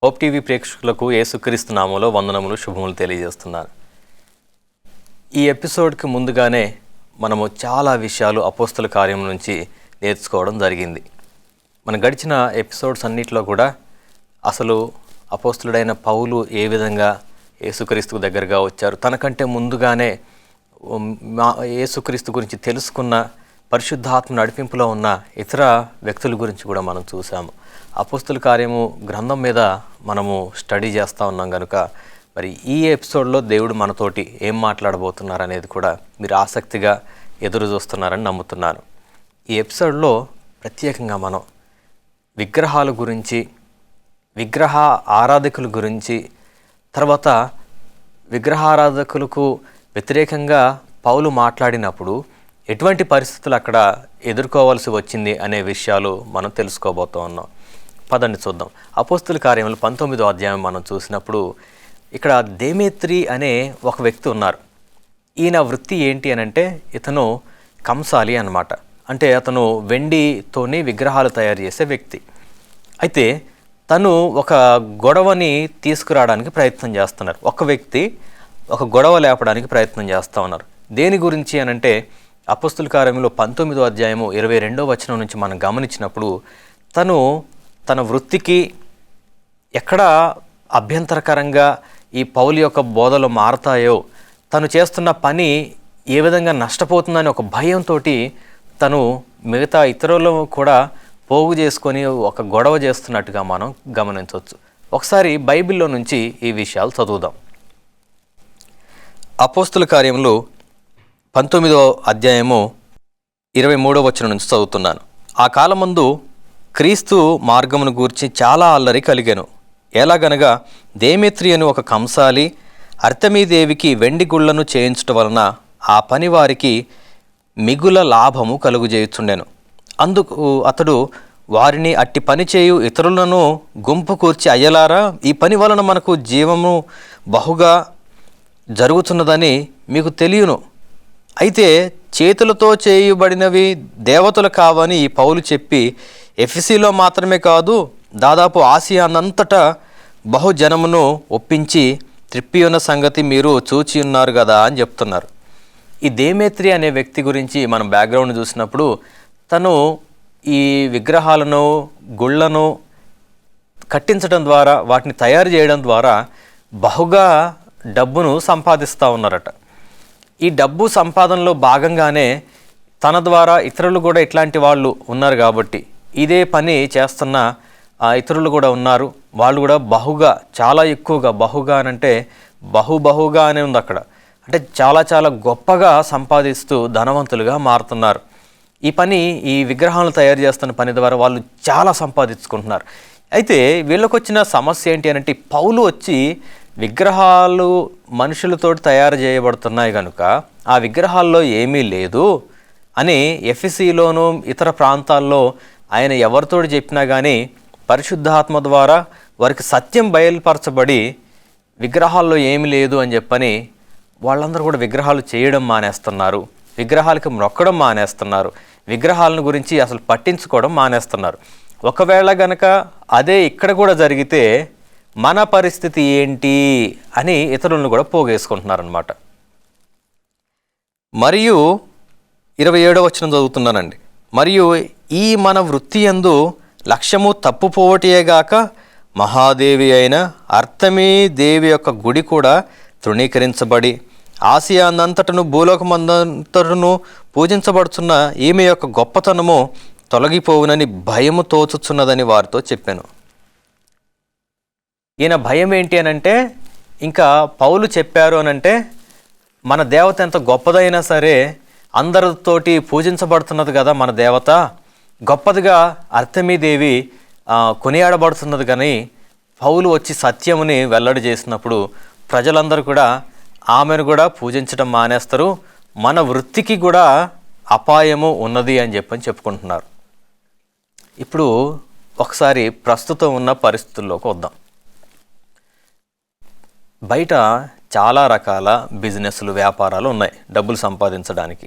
Hope TV ప్రేక్షకులకు యేసుక్రీస్తు నామములో వందనములు శుభములు తెలియజేస్తున్నాను. ఈ ఎపిసోడ్కి ముందుగానే మనము చాలా విషయాలు అపోస్తల కార్యం నుంచి నేర్చుకోవడం జరిగింది. మన గడిచిన ఎపిసోడ్స్ అన్నిటిలో కూడా అసలు అపోస్తలుడైన పౌలు ఏ విధంగా యేసుక్రీస్తుకు దగ్గరగా వచ్చారు, తనకంటే ముందుగానే యేసుక్రీస్తు గురించి తెలుసుకున్న పరిశుద్ధాత్మ నడిపింపులో ఉన్న ఇతర వ్యక్తుల గురించి కూడా మనం చూసాము. అపోస్తల కార్యము గ్రంథం మీద మనము స్టడీ చేస్తూ ఉన్నాం కనుక మరి ఈ ఎపిసోడ్లో దేవుడు మనతోటి ఏం మాట్లాడబోతున్నారు అనేది కూడా మీరు ఆసక్తిగా ఎదురు చూస్తున్నారని నమ్ముతున్నాను. ఈ ఎపిసోడ్లో ప్రత్యేకంగా మనం విగ్రహాల గురించి, విగ్రహ ఆరాధకుల గురించి, తర్వాత విగ్రహారాధకులకు వ్యతిరేకంగా పౌలు మాట్లాడినప్పుడు ఎటువంటి పరిస్థితులు అక్కడ ఎదుర్కోవాల్సి వచ్చింది అనే విషయాలు మనం తెలుసుకోబోతూ ఉన్నాం. పదండి చూద్దాం. అపోస్తల కార్యములు 19వ అధ్యాయం మనం చూసినప్పుడు ఇక్కడ దేమేత్రి అనే ఒక వ్యక్తి ఉన్నారు. ఈయన వృత్తి ఏంటి అని అంటే ఇతను కంసాలి అన్నమాట. అంటే అతను వెండితోని విగ్రహాలు తయారు చేసే వ్యక్తి. అయితే తను ఒక గొడవని తీసుకురావడానికి ప్రయత్నం చేస్తున్నారు. ఒక వ్యక్తి ఒక గొడవ లేపడానికి ప్రయత్నం చేస్తూ ఉన్నారు. దేని గురించి అని అంటే అపోస్తల కార్యములో 19వ అధ్యాయము 22వ వచనం నుంచి మనం గమనించినప్పుడు తను తన వృత్తికి ఎక్కడ అభ్యంతరకరంగా ఈ పౌలు యొక్క బోధలు మారతాయో, తను చేస్తున్న పని ఏ విధంగా నష్టపోతుందని ఒక భయంతో తను మిగతా ఇతరులను కూడా పోగు చేసుకొని ఒక గొడవ చేస్తున్నట్టుగా మనం గమనించవచ్చు. ఒకసారి బైబిల్లో నుంచి ఈ విషయాలు చదువుదాం. అపోస్తల కార్యములు 19వ అధ్యాయము 23వ వచనం నుంచి చదువుతున్నాను. ఆ కాలమందు క్రీస్తు మార్గమును గూర్చి చాలా అల్లరి కలిగెను. ఎలాగనగా దేమేత్రి అని ఒక కంసాలి అర్తెమీదేవికి వెండి గుళ్లను చేయించటం వలన ఆ పని వారికి మిగుల లాభము కలుగుజేయుచుండెను. అందుకు అతడు వారిని అట్టి పని చేయు ఇతరులను గుంపు కూర్చి, అయ్యలారా, ఈ పని వలన మనకు జీవము బహుగా జరుగుతున్నదని మీకు తెలియను. అయితే చేతులతో చేయబడినవి దేవతలు కావని ఈ పౌలు చెప్పి ఎఫెసీలో మాత్రమే కాదు, దాదాపు ఆసియా అంతటా బహుజనమును ఒప్పించి త్రిప్పి ఉన్న సంగతి మీరు చూచి ఉన్నారు కదా అని చెప్తున్నారు. ఈ దేమేత్రి అనే వ్యక్తి గురించి మనం బ్యాక్గ్రౌండ్ చూసినప్పుడు తను ఈ విగ్రహాలను, గుళ్ళను కట్టించడం ద్వారా, వాటిని తయారు చేయడం ద్వారా బహుగా డబ్బును సంపాదిస్తూ ఉన్నారట. ఈ డబ్బు సంపాదనలో భాగంగానే తన ద్వారా ఇతరులు కూడా ఇట్లాంటి వాళ్ళు ఉన్నారు కాబట్టి ఇదే పని చేస్తున్న ఇతరులు కూడా ఉన్నారు. వాళ్ళు కూడా బహుగా, చాలా ఎక్కువగా, బహుగా అంటే బహుగా అనే ఉంది అక్కడ. అంటే చాలా చాలా గొప్పగా సంపాదిస్తూ ధనవంతులుగా మారుతున్నారు. ఈ పని, ఈ విగ్రహాలను తయారు చేస్తున్న పని ద్వారా వాళ్ళు చాలా సంపాదించుకుంటున్నారు. అయితే వీళ్ళకి వచ్చిన సమస్య ఏంటి అని అంటే, పౌలు వచ్చి విగ్రహాలు మనుషులతో తయారు చేయబడుతున్నాయి కనుక ఆ విగ్రహాల్లో ఏమీ లేదు అని ఎఫెసీలోనూ ఇతర ప్రాంతాల్లో ఆయన ఎవరితోటి చెప్పినా కానీ పరిశుద్ధాత్మ ద్వారా వారికి సత్యం బయలుపరచబడి విగ్రహాల్లో ఏమీ లేదు అని చెప్పని వాళ్ళందరూ కూడా విగ్రహాలు చేయడం మానేస్తున్నారు, విగ్రహాలకి మొక్కడం మానేస్తున్నారు, విగ్రహాలను గురించి అసలు పట్టించుకోవడం మానేస్తున్నారు. ఒకవేళ గనక అదే ఇక్కడ కూడా జరిగితే మన పరిస్థితి ఏంటి అని ఇతరులను కూడా పోగేసుకుంటున్నారనమాట. మరియు 27వ వచనం చదువుతున్నానండి. మరియు ఈ మన వృత్తి యందు లక్ష్యము తప్పుపోవటేగాక మహాదేవి అయిన అర్తెమీ దేవి యొక్క గుడి కూడా తృణీకరించబడి ఆసియా అంతటను భూలోకమంతటను పూజించబడుతున్న ఈమె యొక్క గొప్పతనము తొలగిపోవునని భయము తోచుచున్నదని వారితో చెప్పాను. ఈయన భయం ఏంటి అనంటే, ఇంకా పౌలు చెప్పారు అనంటే మన దేవత ఎంత గొప్పదైనా సరే అందరితోటి పూజించబడుతున్నది కదా మన దేవత, గొప్పదిగా అర్తెమీదేవి కొనియాడబడుతున్నది. కానీ పౌలు వచ్చి సత్యముని వెల్లడి చేసినప్పుడు ప్రజలందరూ కూడా ఆమెను కూడా పూజించడం మానేస్తారు, మన వృత్తికి కూడా అపాయము ఉన్నది అని చెప్పుకుంటున్నారు. ఇప్పుడు ఒకసారి ప్రస్తుతం ఉన్న పరిస్థితుల్లోకి వద్దాం. బయట చాలా రకాల బిజినెస్లు, వ్యాపారాలు ఉన్నాయి డబ్బులు సంపాదించడానికి.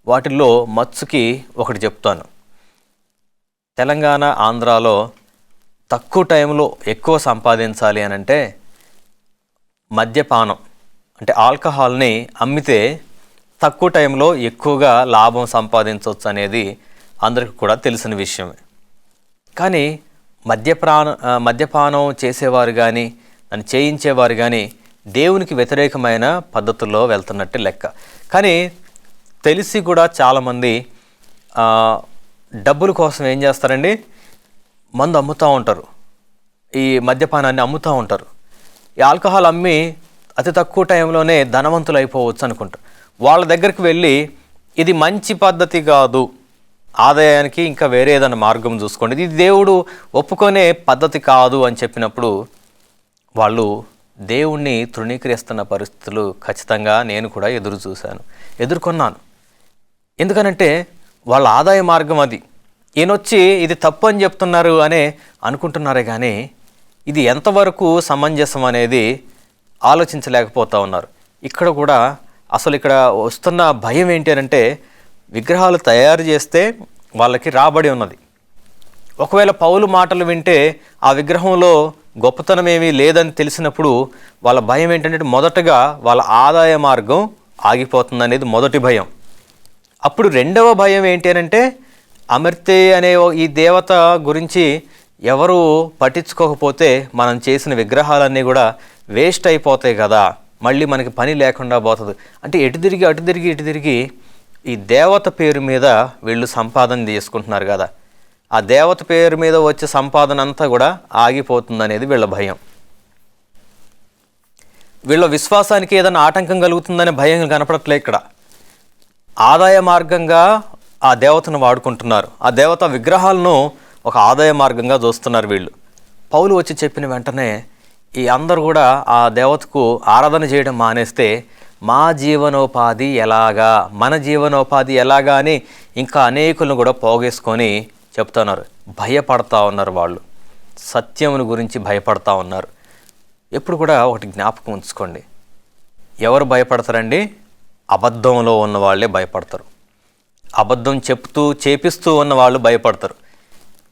వాటిల్లో మత్సుకి ఒకటి చెప్తాను. తెలంగాణ, ఆంధ్రాలో తక్కువ టైంలో ఎక్కువ సంపాదించాలి అని అంటే మద్యపానం అంటే ఆల్కహాల్ని అమ్మితే తక్కువ టైంలో ఎక్కువగా లాభం సంపాదించవచ్చు అనేది అందరికీ కూడా తెలిసిన విషయమే. కానీ మద్యపానం చేసేవారు కానీ దాన్ని చేయించేవారు కానీ దేవునికి వ్యతిరేకమైన పద్ధతుల్లో వెళ్తున్నట్టు లెక్క. కానీ తెలిసి కూడా చాలామంది డబ్బుల కోసం ఏం చేస్తారండి, మందు అమ్ముతూ ఉంటారు, ఈ మద్యపానాన్ని అమ్ముతూ ఉంటారు. ఈ ఆల్కహాల్ అమ్మి అతి తక్కువ టైంలోనే ధనవంతులు అయిపోవచ్చు అనుకుంటారు. వాళ్ళ దగ్గరికి వెళ్ళి ఇది మంచి పద్ధతి కాదు, ఆదాయానికి ఇంకా వేరే ఏదైనా మార్గం చూసుకోండి, ఇది దేవుడు ఒప్పుకొనే పద్ధతి కాదు అని చెప్పినప్పుడు వాళ్ళు దేవుణ్ణి తృణీకరిస్తున్న పరిస్థితులు ఖచ్చితంగా నేను కూడా ఎదుర్కొన్నాను. ఎందుకనంటే వాళ్ళ ఆదాయ మార్గం అది. ఈయనొచ్చి ఇది తప్పు అని చెప్తున్నారు అనే అనుకుంటున్నారే కానీ ఇది ఎంతవరకు సమంజసం అనేది ఆలోచించలేకపోతూ ఉన్నారు. ఇక్కడ కూడా అసలు ఇక్కడ వస్తున్న భయం ఏంటి అంటే విగ్రహాలు తయారు చేస్తే వాళ్ళకి రాబడి ఉన్నది. ఒకవేళ పౌలు మాటలు వింటే ఆ విగ్రహంలో గొప్పతనం ఏమీ లేదని తెలిసినప్పుడు వాళ్ళ భయం ఏంటంటే మొదటగా వాళ్ళ ఆదాయ మార్గం ఆగిపోతుంది అనేది మొదటి భయం. అప్పుడు రెండవ భయం ఏంటి అంటే అమర్తే అనే ఈ దేవత గురించి ఎవరు పట్టించుకోకపోతే మనం చేసిన విగ్రహాలన్నీ కూడా వేస్ట్ అయిపోతాయి కదా, మళ్ళీ మనకి పని లేకుండా పోతుంది అంటే ఇటు తిరిగి ఈ దేవత పేరు మీద వీళ్ళు సంపాదన చేసుకుంటున్నారు కదా, ఆ దేవత పేరు మీద వచ్చే సంపాదన అంతా కూడా ఆగిపోతుంది అనేది వీళ్ళ భయం. వీళ్ళ విశ్వాసానికి ఏదైనా ఆటంకం కలుగుతుందనే భయం కనపడట్లే. ఇక్కడ ఆదాయ మార్గంగా ఆ దేవతను వాడుకుంటున్నారు, ఆ దేవత విగ్రహాలను ఒక ఆదాయ మార్గంగా చూస్తున్నారు వీళ్ళు. పౌలు వచ్చి చెప్పిన వెంటనే ఈ అందరూ కూడా ఆ దేవతకు ఆరాధన చేయడం మానేస్తే మన జీవనోపాధి ఎలాగా అని ఇంకా అనేకులను కూడా పోగేసుకొని చెప్తున్నారు. భయపడతా ఉన్నారు, వాళ్ళు సత్యమును గురించి భయపడతా ఉన్నారు. ఎప్పుడు కూడా ఒకటి జ్ఞాపకం ఉంచుకోండి, ఎవరు భయపడతారండి? అబద్ధంలో ఉన్న వాళ్ళే భయపడతారు, అబద్ధం చేపిస్తూ ఉన్న వాళ్ళు భయపడతారు.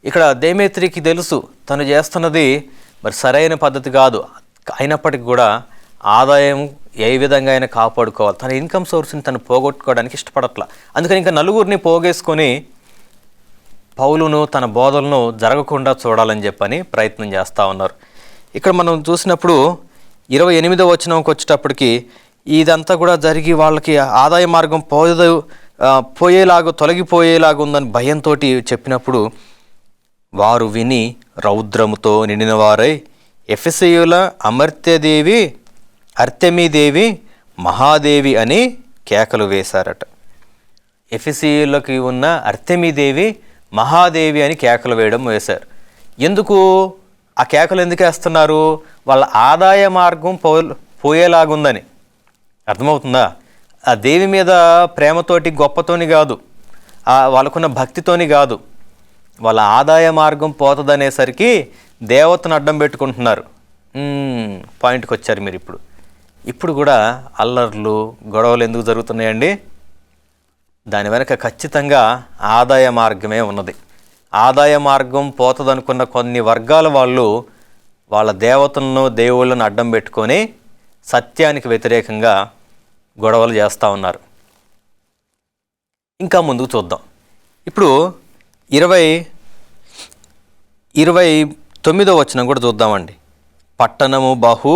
ఇక్కడ దేమేత్రికి తెలుసు తను చేస్తున్నది మరి సరైన పద్ధతి కాదు, అయినప్పటికీ కూడా ఆదాయం ఏ విధంగా అయినా కాపాడుకోవాలి, తన ఇన్కమ్ సోర్స్ని తను పోగొట్టుకోవడానికి ఇష్టపడట్లా. అందుకని ఇంకా నలుగురిని పోగేసుకొని పౌలును తన బోధలను జరగకుండా చూడాలని చెప్పని ప్రయత్నం చేస్తూ ఉన్నారు. ఇక్కడ మనం చూసినప్పుడు 28వ వచనంకి వచ్చేటప్పటికి ఇదంతా కూడా జరిగి వాళ్ళకి ఆదాయ మార్గం తొలగిపోయేలాగా ఉందని భయంతో చెప్పినప్పుడు వారు విని రౌద్రముతో నిండిన వారై ఎఫెసీయుల అర్తెమీదేవి మహాదేవి అని కేకలు వేశారట. ఎఫెసీయులకి ఉన్న అర్తెమీదేవి మహాదేవి అని కేకలు వేశారు. ఎందుకు ఆ కేకలు ఎందుకు వేస్తున్నారు? వాళ్ళ ఆదాయ మార్గం పోయేలాగుందని. అర్థమవుతుందా? ఆ దేవి మీద ప్రేమతోటి గొప్పతోని కాదు, వాళ్ళకున్న భక్తితోని కాదు, వాళ్ళ ఆదాయ మార్గం పోతుందనేసరికి దేవతను అడ్డం పెట్టుకుంటున్నారు. పాయింట్కి వచ్చారు మీరు. ఇప్పుడు కూడా అల్లర్లు గొడవలు ఎందుకు జరుగుతున్నాయండి? దాని వెనక ఖచ్చితంగా ఆదాయ మార్గమే ఉన్నది. ఆదాయ మార్గం పోతుందనుకున్న కొన్ని వర్గాల వాళ్ళు వాళ్ళ దేవతలను దేవుళ్ళను అడ్డం పెట్టుకొని సత్యానికి వ్యతిరేకంగా గొడవలు చేస్తూ ఉన్నారు. ఇంకా ముందుకు చూద్దాం. ఇప్పుడు 29వ వచనం కూడా చూద్దామండి. పట్టణము బహు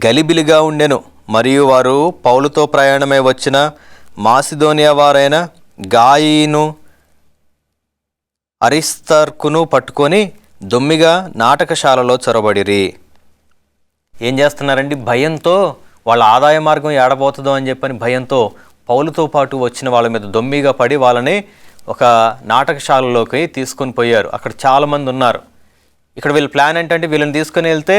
గలిబిలిగా ఉండెను, మరియు వారు పౌలుతో ప్రయాణమై వచ్చిన మాసిదోనియా వారైన గాయిను అరిస్తర్కును పట్టుకొని దొమ్మిగా నాటకశాలలో చొరబడిరి. ఏం చేస్తున్నారండి? భయంతో వాళ్ళ ఆదాయ మార్గం ఏడబోతుందో అని చెప్పని భయంతో పౌలుతో పాటు వచ్చిన వాళ్ళ మీద దొమ్మిగా పడి వాళ్ళని ఒక నాటకశాలలోకి తీసుకొని పోయారు. అక్కడ చాలామంది ఉన్నారు. ఇక్కడ వీళ్ళ ప్లాన్ ఏంటంటే వీళ్ళని తీసుకొని వెళ్తే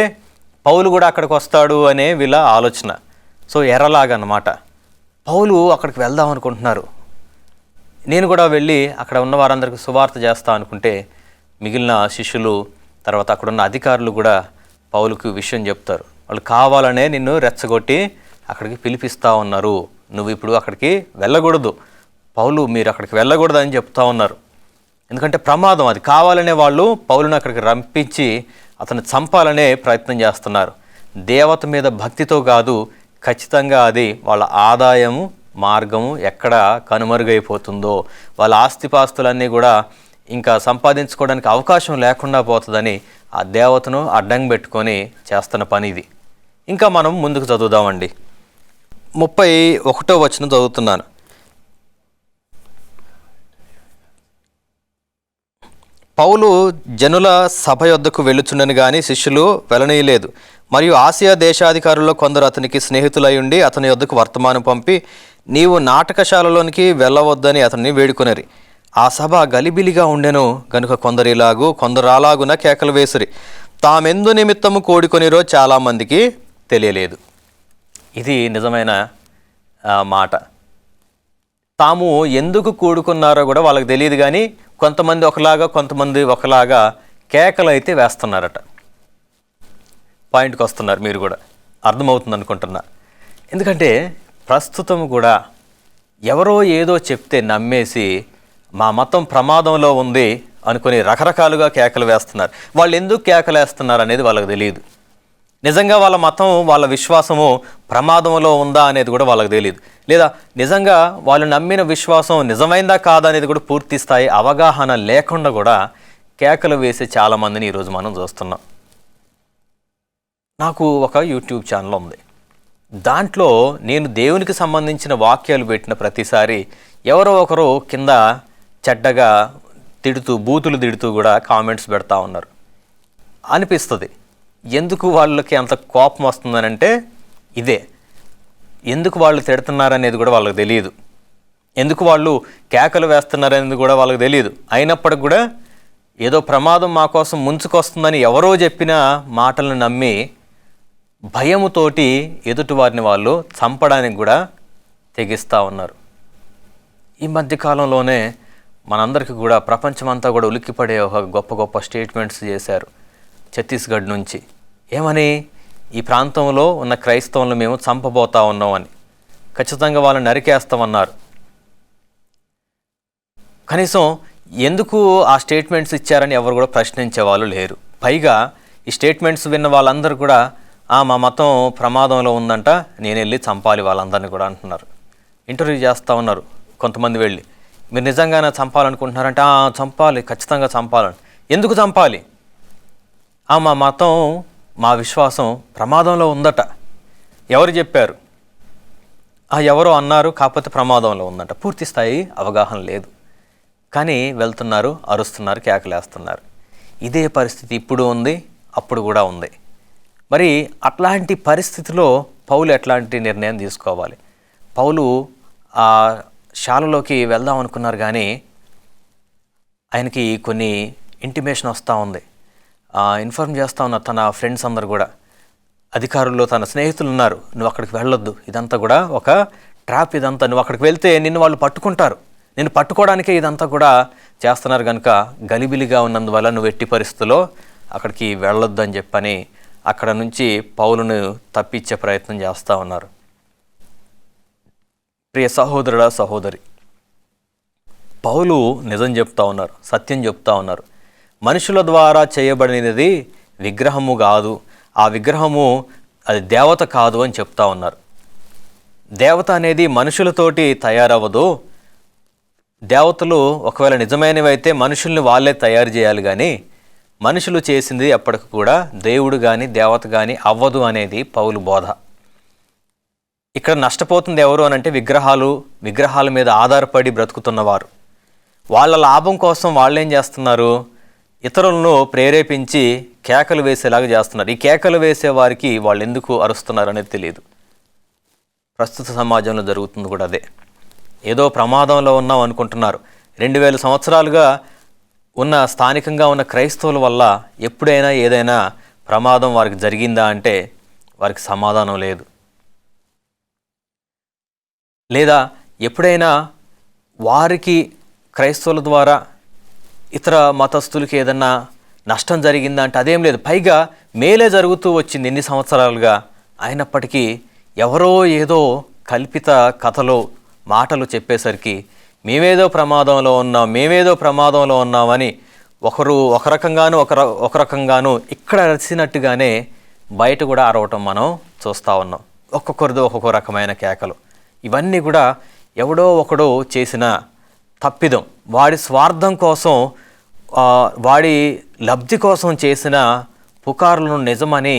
పౌలు కూడా అక్కడికి వస్తాడు అనే వీళ్ళ ఆలోచన. సో ఎర్రలాగన్నమాట. పౌలు అక్కడికి వెళ్దాం అనుకుంటున్నారు. నేను కూడా వెళ్ళి అక్కడ ఉన్న వారందరికీ సువార్త చేస్తా అనుకుంటే మిగిలిన శిష్యులు తర్వాత అక్కడున్న అధికారులు కూడా పౌలుకు విషయం చెప్తారు. వాళ్ళు కావాలనే నిన్ను రెచ్చగొట్టి అక్కడికి పిలిపిస్తూ ఉన్నారు, నువ్వు ఇప్పుడు అక్కడికి వెళ్ళకూడదు, పౌలు మీరు అక్కడికి వెళ్ళకూడదు అని చెప్తా ఉన్నారు. ఎందుకంటే ప్రమాదం, అది కావాలనే వాళ్ళు పౌలుని అక్కడికి రంపించి అతను చంపాలనే ప్రయత్నం చేస్తున్నారు. దేవత మీద భక్తితో కాదు, ఖచ్చితంగా అది వాళ్ళ ఆదాయము మార్గము ఎక్కడ కనుమరుగైపోతుందో, వాళ్ళ ఆస్తిపాస్తులన్నీ కూడా ఇంకా సంపాదించుకోవడానికి అవకాశం లేకుండా పోతుందని ఆ దేవతను అడ్డం పెట్టుకొని చేస్తున్న పని ఇది. ఇంకా మనం ముందుకు చదువుదామండి. 31వ వచనం చదువుతున్నాను. పౌలు జనుల సభ యొద్దకు వెళ్ళుచుండను గాని శిష్యులు వెళ్ళనీయలేదు. మరియు ఆసియా దేశాధికారుల్లో కొందరు అతనికి స్నేహితులై ఉండి అతని యొద్దకు వర్తమానం పంపి, నీవు నాటకశాలలోనికి వెళ్ళవద్దని అతన్ని వేడుకొనిరి. ఆ సభ గలిబిలిగా ఉండెను గనుక కొందరు అలాగున కేకలు వేసిరి. తామెందు నిమిత్తము కోడుకొనిరో చాలామందికి తెలియలేదు. ఇది నిజమైన మాట. తాము ఎందుకు కూడుకున్నారో కూడా వాళ్ళకి తెలియదు, కానీ కొంతమంది ఒకలాగా కొంతమంది ఒకలాగా కేకలు అయితే వేస్తున్నారట. పాయింట్కి వస్తున్నారు, మీరు కూడా అర్థమవుతుంది అనుకుంటున్నా. ఎందుకంటే ప్రస్తుతం కూడా ఎవరో ఏదో చెప్తే నమ్మేసి మా మతం ప్రమాదంలో ఉంది అనుకుని రకరకాలుగా కేకలు వేస్తున్నారు. వాళ్ళు ఎందుకు కేకలు వేస్తున్నారు అనేది వాళ్ళకి తెలియదు. నిజంగా వాళ్ళ మతం, వాళ్ళ విశ్వాసము ప్రమాదంలో ఉందా అనేది కూడా వాళ్ళకి తెలియదు. లేదా నిజంగా వాళ్ళు నమ్మిన విశ్వాసం నిజమైందా కాదా అనేది కూడా పూర్తి స్థాయి అవగాహన లేకుండా కూడా కేకలు వేసే చాలామందిని ఈరోజు మనం చూస్తున్నాం. నాకు ఒక యూట్యూబ్ ఛానల్ ఉంది. దాంట్లో నేను దేవునికి సంబంధించిన వాక్యాలు పెట్టిన ప్రతిసారి ఎవరో ఒకరు కింద చెడ్డగా తిడుతూ, బూతులు తిడుతూ కూడా కామెంట్స్ పెడతా ఉన్నారు. అనిపిస్తుంది ఎందుకు వాళ్ళకి అంత కోపం వస్తుందనంటే ఇదే. ఎందుకు వాళ్ళు తిడుతున్నారనేది కూడా వాళ్ళకి తెలియదు, ఎందుకు వాళ్ళు కేకలు వేస్తున్నారనేది కూడా వాళ్ళకి తెలియదు. అయినప్పటికి కూడా ఏదో ప్రమాదం మా కోసం ముంచుకొస్తుందని ఎవరో చెప్పిన మాటలను నమ్మి భయముతోటి ఎదుటి వారిని వాళ్ళు చంపడానికి కూడా తెగిస్తూ ఉన్నారు. ఈ మధ్యకాలంలోనే మనందరికీ కూడా ప్రపంచమంతా కూడా ఉలిక్కిపడే ఒక గొప్ప గొప్ప స్టేట్మెంట్స్ చేశారు ఛత్తీస్గఢ్ నుంచి. ఏమని? ఈ ప్రాంతంలో ఉన్న క్రైస్తవులను మేము చంపబోతా ఉన్నామని, ఖచ్చితంగా వాళ్ళని నరికేస్తామన్నారు. కనీసం ఎందుకు ఆ స్టేట్మెంట్స్ ఇచ్చారని ఎవరు కూడా ప్రశ్నించే వాళ్ళు లేరు. పైగా ఈ స్టేట్మెంట్స్ విన్న వాళ్ళందరూ కూడా మా మతం ప్రమాదంలో ఉందంట, నేను వెళ్ళి చంపాలి వాళ్ళందరినీ కూడా అంటున్నారు. ఇంటర్వ్యూ చేస్తూ ఉన్నారు కొంతమంది వెళ్ళి, మీరు నిజంగానే చంపాలనుకుంటున్నారంటే చంపాలి, ఖచ్చితంగా చంపాలని. ఎందుకు చంపాలి? మా మతం, మా విశ్వాసం ప్రమాదంలో ఉందట. ఎవరు చెప్పారు? ఎవరో అన్నారు, కాకపోతే ప్రమాదంలో ఉందట. పూర్తి స్థాయి అవగాహన లేదు, కానీ వెళ్తున్నారు, అరుస్తున్నారు, కేకలేస్తున్నారు. ఇదే పరిస్థితి ఇప్పుడు ఉంది, అప్పుడు కూడా ఉంది. మరి అట్లాంటి పరిస్థితిలో పౌలు ఎట్లాంటి నిర్ణయం తీసుకోవాలి? పౌలు ఆ శాలలోకి వెళ్దాం అనుకున్నారు, కానీ ఆయనకి కొన్ని ఇంటిమేషన్ వస్తూ ఉంది. ఇన్ఫార్మ్ చేస్తూ ఉన్నారు తన ఫ్రెండ్స్ అందరు కూడా, అధికారుల్లో తన స్నేహితులు ఉన్నారు, నువ్వు అక్కడికి వెళ్ళొద్దు, ఇదంతా కూడా ఒక ట్రాప్, ఇదంతా నువ్వు అక్కడికి వెళ్తే నిన్ను వాళ్ళు పట్టుకుంటారు, నిన్ను పట్టుకోవడానికే ఇదంతా కూడా చేస్తున్నారు, కనుక గలిబిలిగా ఉన్నందువల్ల నువ్వు ఎట్టి పరిస్థితుల్లో అక్కడికి వెళ్ళొద్దు అని చెప్పని అక్కడ నుంచి పౌలును తప్పించే ప్రయత్నం చేస్తూ ఉన్నారు. ప్రియ సహోదరుడా, సహోదరి, పౌలు నిజం చెప్తా ఉన్నారు, సత్యం చెప్తా ఉన్నారు. మనుషుల ద్వారా చేయబడినది విగ్రహము కాదు, ఆ విగ్రహము అది దేవత కాదు అని చెప్తా ఉన్నారు. దేవత అనేది మనుషులతోటి తయారవ్వదు. దేవతలు ఒకవేళ నిజమైనవి అయితే మనుషుల్ని వాళ్ళే తయారు చేయాలి, కానీ మనుషులు చేసింది ఎప్పటికి కూడా దేవుడు కానీ దేవత కానీ అవ్వదు అనేది పౌలు బోధ. ఇక్కడ నష్టపోతుంది ఎవరు అనంటే విగ్రహాల మీద ఆధారపడి బ్రతుకుతున్నవారు. వాళ్ళ లాభం కోసం వాళ్ళేం చేస్తున్నారు? ఇతరులను ప్రేరేపించి కేకలు వేసేలాగా చేస్తున్నారు. ఈ కేకలు వేసే వారికి వాళ్ళు ఎందుకు అరుస్తున్నారు అనేది తెలియదు. ప్రస్తుత సమాజంలో జరుగుతుంది కూడా అదే. ఏదో ప్రమాదంలో ఉన్నాం అనుకుంటున్నారు. 2000 సంవత్సరాలుగా ఉన్న స్థానికంగా ఉన్న క్రైస్తవుల వల్ల ఎప్పుడైనా ఏదైనా ప్రమాదం వారికి జరిగిందా అంటే వారికి సమాధానం లేదు. లేదా ఎప్పుడైనా వారికి క్రైస్తవుల ద్వారా ఇతర మతస్థులకి ఏదన్నా నష్టం జరిగిందా అంటే అదేం లేదు. పైగా మేలే జరుగుతూ వచ్చింది ఎన్ని సంవత్సరాలుగా. అయినప్పటికీ ఎవరో ఏదో కల్పిత కథలో మాటలు చెప్పేసరికి మేమేదో ప్రమాదంలో ఉన్నామని ఒకరు ఒక రకంగాను ఇక్కడ అరిచినట్టుగానే బయట కూడా అరవటం మనం చూస్తూ ఉన్నాం. ఒక్కొక్కరిదో ఒక్కొక్క రకమైన కేకలు. ఇవన్నీ కూడా ఎవడో ఒకడో చేసిన తప్పిదం, వాడి స్వార్థం కోసం, వాడి లబ్ధి కోసం చేసిన పుకార్లను నిజమని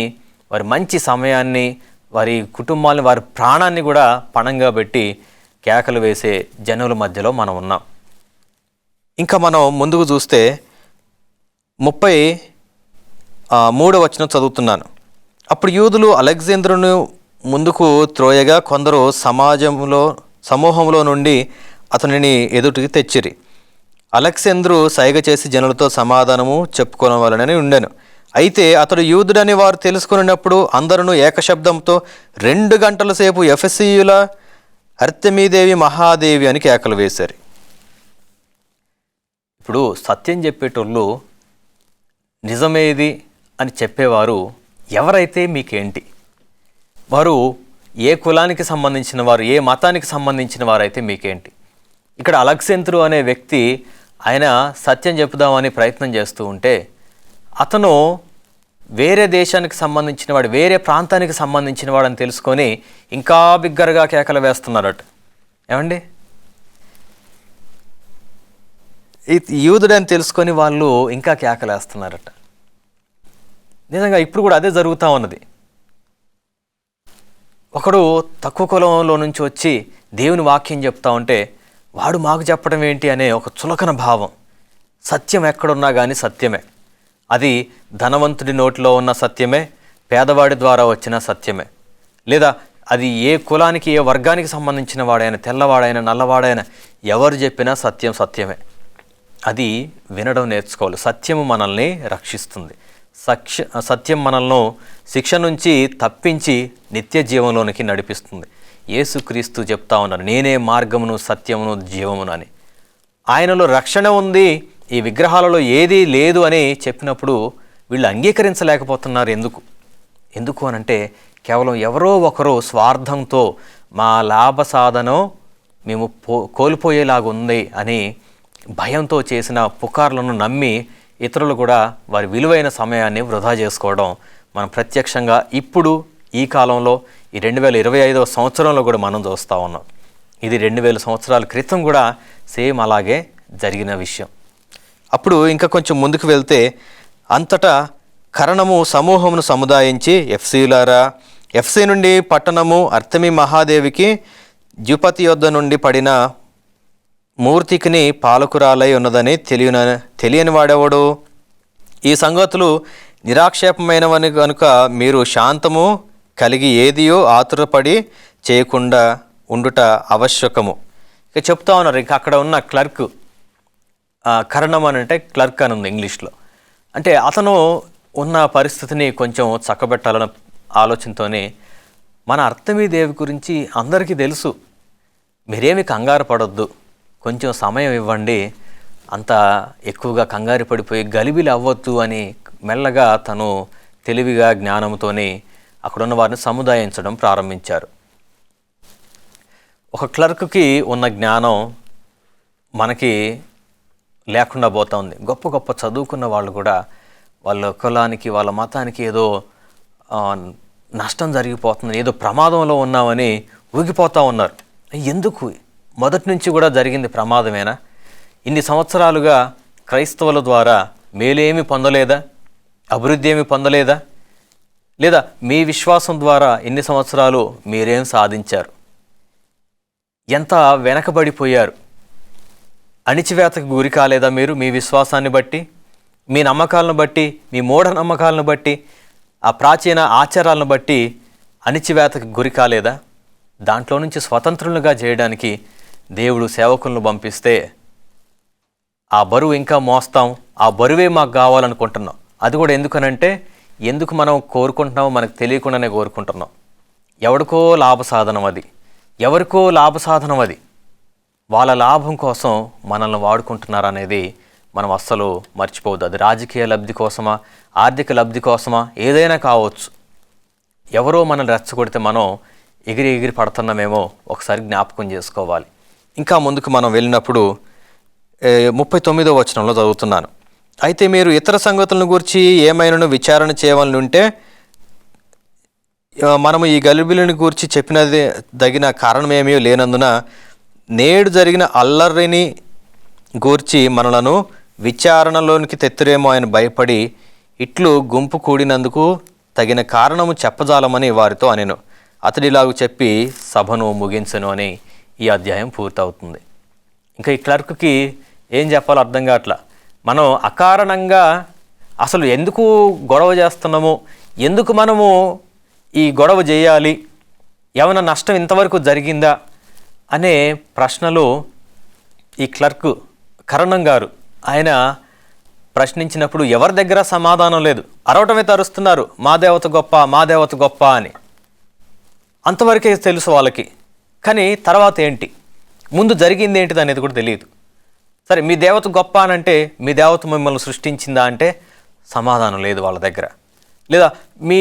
వారి మంచి సమయాన్ని, వారి కుటుంబాన్ని, వారి ప్రాణాన్ని కూడా పణంగా పెట్టి కేకలు వేసే జనుల మధ్యలో మనం ఉన్నాం. ఇంకా మనం ముందుకు చూస్తే 33వ వచనం చదువుతున్నాను. అప్పుడు యూదులు అలెగ్జాంద్రును ముందుకు త్రోయగా కొందరు సమూహంలో నుండి అతనిని ఎదుటికి తెచ్చిరి. అలెగ్జాంద్రు సైగ చేసి జనులతో సమాధానము చెప్పుకోవాలని ఉండెను. అయితే అతడు యూదుడని వారు తెలుసుకున్నప్పుడు అందరూ ఏకశబ్దంతో 2 గంటల సేపు ఎఫెసీయుల అర్తెమీదేవి మహాదేవి అని కేకలు వేశారు. ఇప్పుడు సత్యం చెప్పేటోళ్ళు, నిజమేది అని చెప్పేవారు ఎవరైతే మీకేంటి? వారు ఏ కులానికి సంబంధించిన వారు, ఏ మతానికి సంబంధించిన వారైతే మీకేంటి? ఇక్కడ అలెగ్జాంద్రు అనే వ్యక్తి ఆయన సత్యం చెప్పుదామని ప్రయత్నం చేస్తూ ఉంటే అతను వేరే దేశానికి సంబంధించిన వాడు, వేరే ప్రాంతానికి సంబంధించిన వాడని తెలుసుకొని ఇంకా బిగ్గరగా కేకలు వేస్తున్నారట. ఏమండి, ఈ యూదుడని తెలుసుకొని వాళ్ళు ఇంకా కేకలు వేస్తున్నారట. నిజంగా ఇప్పుడు కూడా అదే జరుగుతూ ఉన్నది. ఒకడు తక్కువ కులంలో నుంచి వచ్చి దేవుని వాక్యం చెప్తా ఉంటే వాడు మాకు చెప్పడం ఏంటి అనే ఒక చులకన భావం. సత్యం ఎక్కడున్నా కానీ సత్యమే. అది ధనవంతుడి నోటిలో ఉన్న సత్యమే, పేదవాడి ద్వారా వచ్చిన సత్యమే. లేదా అది ఏ కులానికి, ఏ వర్గానికి సంబంధించిన వాడైనా, తెల్లవాడైనా నల్లవాడైనా, ఎవరు చెప్పినా సత్యం సత్యమే. అది వినడం నేర్చుకోవాలి. సత్యము మనల్ని రక్షిస్తుంది. సత్యం మనల్ని శిక్ష నుంచి తప్పించి నిత్య జీవంలోనికి నడిపిస్తుంది. యేసుక్రీస్తు చెప్తా ఉన్నారు, నేనే మార్గమును సత్యమును జీవమును అని. ఆయనలో రక్షణ ఉంది, ఈ విగ్రహాలలో ఏదీ లేదు అని చెప్పినప్పుడు వీళ్ళు అంగీకరించలేకపోతున్నారు. ఎందుకు అనంటే కేవలం ఎవరో ఒకరు స్వార్థంతో మా లాభ సాధనం మేము కోల్పోయేలాగా ఉంది అని భయంతో చేసిన పుకార్లను నమ్మి ఇతరులు కూడా వారి విలువైన సమయాన్ని వృధా చేసుకోవడం మనం ప్రత్యక్షంగా ఇప్పుడు ఈ కాలంలో ఈ 2025వ సంవత్సరంలో కూడా మనం చూస్తూ ఉన్నాం. ఇది 2000 సంవత్సరాల క్రితం కూడా సేమ్ అలాగే జరిగిన విషయం. అప్పుడు ఇంకా కొంచెం ముందుకు వెళ్తే అంతటా కరణము సమూహమును సముదాయించి ఎఫ్సీయులారా, ఎఫ్సీ నుండి పట్టణము అర్తెమీ మహాదేవికి ద్యుపతి యొద్ద నుండి పడిన మూర్తికిని పాలకురాలై ఉన్నదని తెలియని వాడెవడు? ఈ సంగతులు నిరాక్షేపమైనవని కనుక మీరు శాంతము కలిగి ఏదియో ఆతురపడి చేయకుండా ఉండుట ఆవశ్యకము. ఇక చెప్తా ఉన్నారు. ఇక అక్కడ ఉన్న క్లర్క్, కరణం అని అంటే క్లర్క్ అని ఉంది ఇంగ్లీష్లో. అంటే అతను ఉన్న పరిస్థితిని కొంచెం చక్కబెట్టాలన్న ఆలోచనతోనే మన అర్తెమీదేవి గురించి అందరికీ తెలుసు, మీరేమి కంగారు పడొద్దు, కొంచెం సమయం ఇవ్వండి, అంత ఎక్కువగా కంగారు పడిపోయి గలిబిలి అవ్వద్దు అని మెల్లగా తను తెలివిగా జ్ఞానంతోనే అక్కడున్న వారిని సముదాయించడం ప్రారంభించారు. ఒక క్లర్క్కి ఉన్న జ్ఞానం మనకి లేకుండా పోతూ ఉంది. గొప్ప గొప్ప చదువుకున్న వాళ్ళు కూడా వాళ్ళ కులానికి, వాళ్ళ మతానికి ఏదో నష్టం జరిగిపోతుంది, ఏదో ప్రమాదంలో ఉన్నామని ఊగిపోతూ ఉన్నారు. ఎందుకు? మొదటి నుంచి కూడా జరిగింది ప్రమాదమేనా? ఇన్ని సంవత్సరాలుగా క్రైస్తవుల ద్వారా మేలేమి పొందలేదా? అభివృద్ధి ఏమి పొందలేదా? లేదా మీ విశ్వాసం ద్వారా ఇన్ని సంవత్సరాలు మీరేం సాధించారు? ఎంత వెనకబడిపోయారు? అణిచివేతకు గురి కాలేదా మీరు? మీ విశ్వాసాన్ని బట్టి, మీ నమ్మకాలను బట్టి, మీ మూఢ నమ్మకాలను బట్టి, ఆ ప్రాచీన ఆచారాలను బట్టి అణిచివేతకు గురి కాలేదా? దాంట్లో నుంచి స్వతంత్రులుగా చేయడానికి దేవుడు సేవకులను పంపిస్తే ఆ బరువు ఇంకా మోస్తాం, ఆ బరువే మాకు కావాలనుకుంటున్నాం. అది కూడా ఎందుకనంటే ఎందుకు మనం కోరుకుంటున్నామో మనకు తెలియకుండానే కోరుకుంటున్నాం. ఎవరికో లాభసాధనం అది, ఎవరికో లాభసాధనం అది. వాళ్ళ లాభం కోసం మనల్ని వాడుకుంటున్నారు అనేది మనం అస్సలు మర్చిపోవద్దు. అది రాజకీయ లబ్ధి కోసమా, ఆర్థిక లబ్ధి కోసమా, ఏదైనా కావచ్చు. ఎవరో మనల్ని రెచ్చగొడితే మనం ఎగిరి పడుతున్నామేమో ఒకసారి జ్ఞాపకం చేసుకోవాలి. ఇంకా ముందుకు మనం వెళ్ళినప్పుడు 39వ వచనంలో చదువుతున్నాను. అయితే మీరు ఇతర సంగతులను గురించి ఏమైనా విచారణ చేయవలసి ఉంటే మనము ఈ గలిబిలిని గూర్చి చెప్పినది తగిన కారణమేమీ లేనందున నేడు జరిగిన అల్లరిని గూర్చి మనలను విచారణలోనికి తెత్తురేమో ఆయన భయపడి ఇట్లు గుంపు కూడినందుకు తగిన కారణము చెప్పజాలమని వారితో అనెను. అతడిలాగు చెప్పి సభను ముగించెను అని ఈ అధ్యాయం పూర్తవుతుంది. ఇంకా ఈ క్లర్క్కి ఏం చెప్పాలో అర్థం కావట్లా. మనం అకారణంగా అసలు ఎందుకు గొడవ చేస్తున్నాము, ఎందుకు మనము ఈ గొడవ చేయాలి, ఏమైనా నష్టం ఇంతవరకు జరిగిందా అనే ప్రశ్నలు ఈ క్లర్క్ కరణం గారు ఆయన ప్రశ్నించినప్పుడు ఎవరి దగ్గర సమాధానం లేదు. అరవటమే తరుస్తున్నారు, మా దేవత గొప్ప, మా దేవత గొప్ప అని. అంతవరకే తెలుసు వాళ్ళకి. కానీ తర్వాత ఏంటి, ముందు జరిగింది ఏంటిది అనేది కూడా తెలియదు. సరే, మీ దేవత గొప్ప అని అంటే మీ దేవత మిమ్మల్ని సృష్టించిందా అంటే సమాధానం లేదు వాళ్ళ దగ్గర. లేదా మీ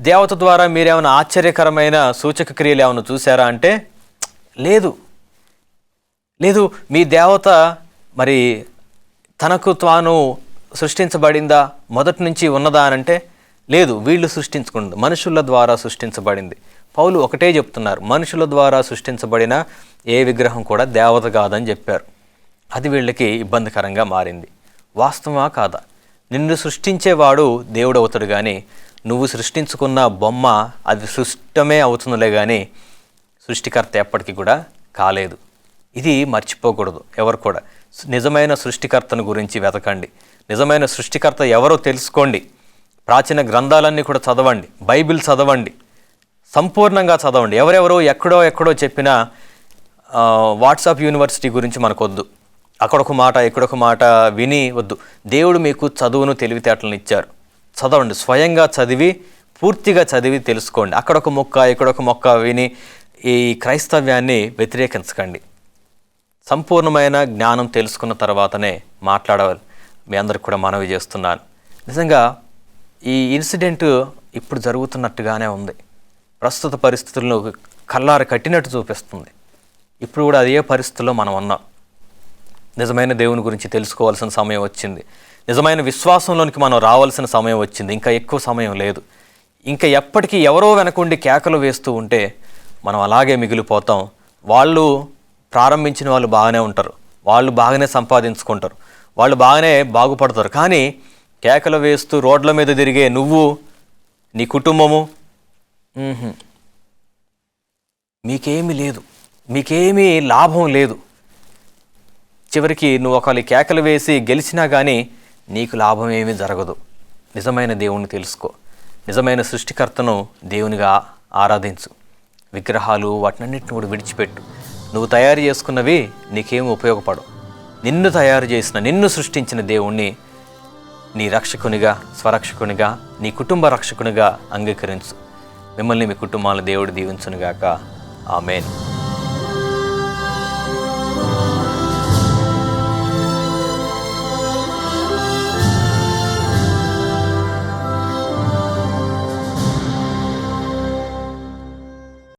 దేవత ద్వారా మీరేమైనా ఆశ్చర్యకరమైన సూచక క్రియలు ఏమైనా చూసారా అంటే లేదు. మీ దేవత మరి తనకు తాను సృష్టించబడిందా, మొదటి నుంచి ఉన్నదా అని అంటే లేదు, వీళ్ళు సృష్టించుకున్నది, మనుషుల ద్వారా సృష్టించబడింది. పౌలు ఒకటే చెప్తున్నారు, మనుషుల ద్వారా సృష్టించబడిన ఏ విగ్రహం కూడా దేవత కాదని చెప్పారు. అది వీళ్ళకి ఇబ్బందికరంగా మారింది. వాస్తవమా కాదా? నిన్ను సృష్టించేవాడు దేవుడు అవుతాడు, కానీ నువ్వు సృష్టించుకున్న బొమ్మ అది సృష్టమే అవుతుందిలే, కానీ సృష్టికర్త ఎప్పటికీ కూడా కాలేదు. ఇది మర్చిపోకూడదు ఎవరు కూడా. నిజమైన సృష్టికర్తను గురించి వెతకండి, నిజమైన సృష్టికర్త ఎవరో తెలుసుకోండి. ప్రాచీన గ్రంథాలన్నీ కూడా చదవండి, బైబిల్ చదవండి, సంపూర్ణంగా చదవండి. ఎవరెవరో ఎక్కడో చెప్పిన వాట్సాప్ యూనివర్సిటీ గురించి మనకొద్దు. అక్కడొక మాట ఇక్కడొక మాట విని వద్దు. దేవుడు మీకు చదువును తెలివితేటలను ఇచ్చారు, చదవండి. స్వయంగా చదివి పూర్తిగా చదివి తెలుసుకోండి. అక్కడొక మొక్క ఇక్కడొక మొక్క విని ఈ క్రైస్తవ్యాన్ని వ్యతిరేకించకండి. సంపూర్ణమైన జ్ఞానం తెలుసుకున్న తర్వాతనే మాట్లాడాలి. మీ అందరికి కూడా మనవి చేస్తున్నాను. నిజంగా ఈ ఇన్సిడెంట్ ఇప్పుడు జరుగుతున్నట్టుగానే ఉంది. ప్రస్తుత పరిస్థితులను కళ్ళారు కట్టినట్టు చూపిస్తుంది. ఇప్పుడు కూడా అదే పరిస్థితుల్లో మనం ఉన్నాం. నిజమైన దేవుని గురించి తెలుసుకోవాల్సిన సమయం వచ్చింది. నిజమైన విశ్వాసంలోనికి మనం రావాల్సిన సమయం వచ్చింది. ఇంకా ఎక్కువ సమయం లేదు. ఇంకా ఎప్పటికీ ఎవరో వెనకుండి కేకలు వేస్తూ ఉంటే మనం అలాగే మిగిలిపోతాం. వాళ్ళు ప్రారంభించిన వాళ్ళు బాగానే ఉంటారు, వాళ్ళు బాగానే సంపాదించుకుంటారు, వాళ్ళు బాగానే బాగుపడతారు. కానీ కేకలు వేస్తూ రోడ్ల మీద తిరిగే నువ్వు, నీ కుటుంబము, మీకేమీ లేదు, మీకేమీ లాభం లేదు. చివరికి నువ్వు ఒకవేళ కేకలు వేసి గెలిచినా కానీ నీకు లాభం ఏమీ జరగదు. నిజమైన దేవుణ్ణి తెలుసుకో, నిజమైన సృష్టికర్తను దేవునిగా ఆరాధించు. విగ్రహాలు వాటినన్నిటిని కూడా విడిచిపెట్టు. నువ్వు తయారు చేసుకున్నవి నీకేమి ఉపయోగపడవు. నిన్ను తయారు చేసిన, నిన్ను సృష్టించిన దేవుణ్ణి నీ రక్షకునిగా, స్వరక్షకునిగా, నీ కుటుంబ రక్షకునిగా అంగీకరించు. మిమ్మల్ని మీ కుటుంబాలను దేవుడు దీవించునుగాక. ఆమేన్.